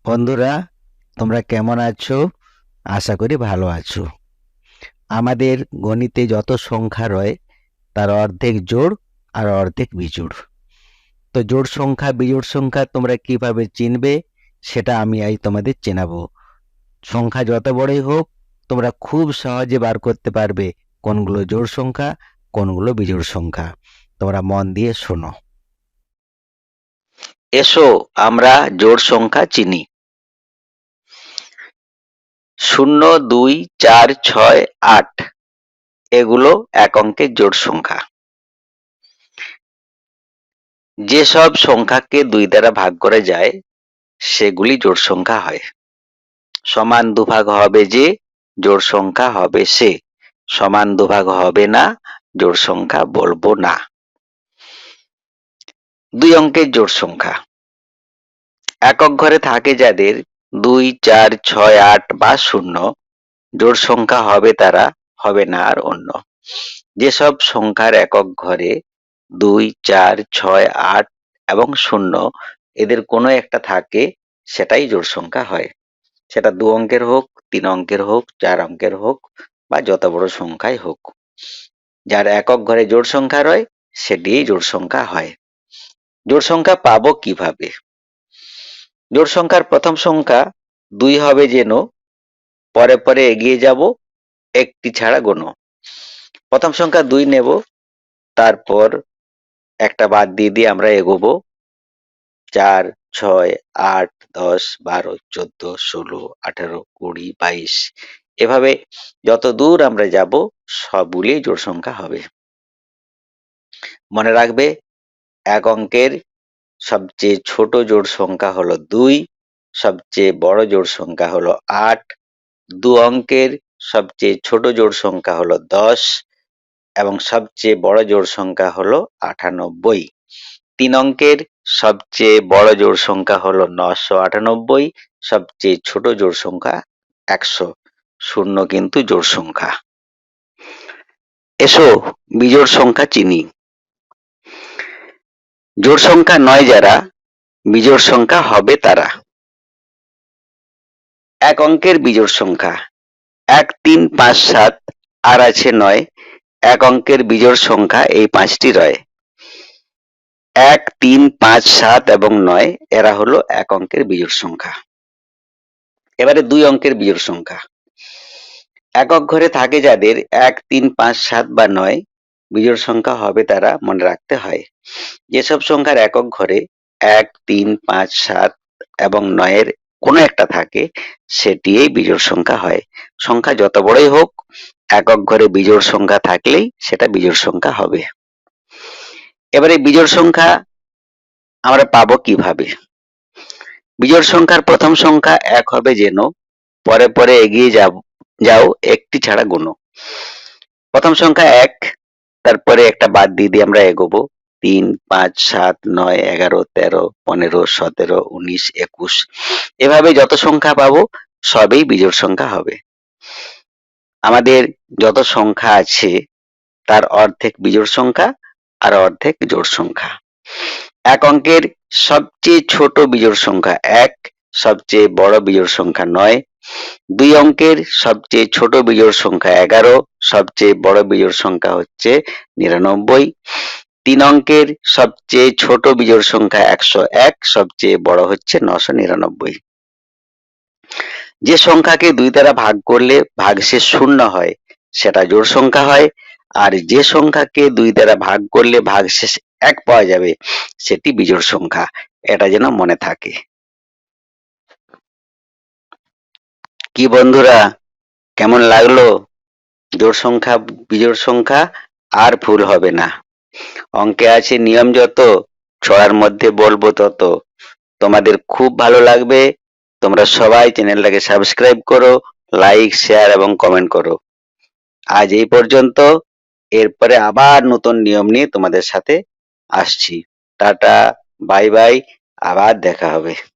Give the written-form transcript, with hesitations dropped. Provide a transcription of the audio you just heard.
বন্ধুরা, তোমরা কেমন আছো? আশা করি ভালো আছো। আমাদের গণিতে যত সংখ্যা রয় তার অর্ধেক জোড় আর অর্ধেক বিজোড়। তো জোড় সংখ্যা বিজোড় সংখ্যা তোমরা কিভাবে চিনবে সেটা আমি আজ তোমাদের চেনাবো। সংখ্যা যত বড়ই হোক তোমরা খুব সহজে বার করতে পারবে কোনগুলো জোড় সংখ্যা কোনগুলো বিজোড় সংখ্যা। তোমরা মন দিয়ে শোনো। এসো আমরা জোড় সংখ্যা চিনি। 0, 2, 4, 6, 8 এগুলো এক অঙ্কের জোড় সংখ্যা। যেসব সংখ্যাকে 2 দ্বারা ভাগ করা যায় সেগুলি জোড় সংখ্যা হয়। সমান দুভাগ হবে যে জোড় সংখ্যা হবে সে, সমান দুভাগ হবে না জোড় সংখ্যা বলবো না। 2 অঙ্কের জোড় সংখ্যা। একক ঘরে থাকে যাদের 2, 4, 6, 8 বা 0 জোড় সংখ্যা হবে তারা, হবে না আর অন্য। যেসব সংখ্যার একক ঘরে 2, 4, 6, 8 এবং 0 এদের কোনো একটা থাকে সেটাই জোড় সংখ্যা হয়। সেটা 2 অঙ্কের হোক, 3 অঙ্কের হোক, 4 অঙ্কের হোক বা যত বড় সংখ্যাই হোক, যার একক ঘরে জোড় সংখ্যা রয় সেটিই জোড় সংখ্যা হয়। জোড় সংখ্যা পাবো কিভাবে? জোড় সংখ্যার প্রথম সংখ্যা 2 হবে যেন, পরে পরে এগিয়ে যাব, একটি ছাড়া গোনো। প্রথম সংখ্যা 2 নেব, তারপর একটা বাদ দিয়ে আমরা এগোবো। 4, 6, 8, 10, 12, 14, 16, 18, 20, 22 এভাবে যত দূর আমরা যাব সবগুলি জোড় সংখ্যা হবে। মনে রাখবে, এক অঙ্কের সবচেয়ে ছোট জোড় সংখ্যা হলো 2, সবচেয়ে বড় জোড় সংখ্যা হলো 8, 2 অঙ্কের সবচেয়ে ছোট জোড় সংখ্যা হলো 10 এবং সবচেয়ে বড় জোড় সংখ্যা হলো 98। 3 অঙ্কের সবচেয়ে বড় জোড় সংখ্যা হলো 998, সবচেয়ে ছোট জোড় সংখ্যা 100। 0 কিন্তু জোড় সংখ্যা। এসো বিজোড় সংখ্যা চিনি। জোড় সংখ্যা নয় যারা, বিজোড় সংখ্যা হবে তারা। এক অঙ্কের বিজোড় সংখ্যা 1, 3, 5, 7 আর আছে 9। এক অঙ্কের বিজোড় সংখ্যা এই 5টি রয়। 1, 3, 5, 7 এবং 9 এরা হলো এক অঙ্কের বিজোড় সংখ্যা। এবারে 2 অঙ্কের বিজোড় সংখ্যা। একক ঘরে থাকে যাদের 1, 3, 5, 7 বা 9 বিজোড় সংখ্যা হবে তারা, মনে রাখতে হয়। যেসব সংখ্যার একক ঘরে 1, 3, 5, 7 এবং 9 এর কোনো একটা থাকে সেটিই বিজোড় সংখ্যা হয়। সংখ্যা যত বড়ই হোক একক ঘরে বিজোড় সংখ্যা থাকলেই সেটা বিজোড় সংখ্যা হবে। এবারে বিজোড় সংখ্যা আমরা পাবো কিভাবে? বিজোড় সংখ্যার প্রথম সংখ্যা 1 হবে যেন, পরে পরে এগিয়ে যাও, একটি ছাড়া গুনো। প্রথম সংখ্যা 1, তারপরে একটা বাদ দিয়ে আমরা এগোবো। 3, 5, 7, 9, 11, 13, 15, 17, 19, 21 এভাবে যত সংখ্যা পাবো সবই বিজোড় সংখ্যা হবে। আমাদের যত সংখ্যা আছে তার অর্ধেক বিজোড় সংখ্যা আর অর্ধেক জোড় সংখ্যা। এক অঙ্কের সবচেয়ে ছোট বিজোড় সংখ্যা 1, সবচেয়ে বড় বিজোড় সংখ্যা 9। 2 অঙ্কের সবচেয়ে ছোট বিজোড় সংখ্যা 11, সবচেয়ে বড় বিজোড় সংখ্যা হচ্ছে 99। 3 অঙ্কের সবচেয়ে ছোট বিজোড় সংখ্যা 101, সবচেয়ে বড় হচ্ছে 999। যে সংখ্যাকে 2 দ্বারা ভাগ করলে ভাগশেষ 0 হয় সেটা জোড় সংখ্যা হয়, আর যে সংখ্যাকে 2 দ্বারা ভাগ করলে ভাগশেষ 1 পাওয়া যাবে সেটি বিজোড় সংখ্যা। এটা যেন মনে থাকে। কি বন্ধুরা, কেমন লাগলো? জোড় সংখ্যা বিজোড় সংখ্যা আর ভুল হবে না। অঙ্কে আছে নিয়ম যত, ছড়ার মধ্যে বলবো তত। তোমাদের খুব ভালো লাগবে। তোমরা সবাই চ্যানেলটাকে সাবস্ক্রাইব করো, লাইক, শেয়ার এবং কমেন্ট করো। আজ এই পর্যন্ত। এরপরে আবার নতুন নিয়ম নিয়ে তোমাদের সাথে আসছি। টাটা, বাই বাই, আবার দেখা হবে।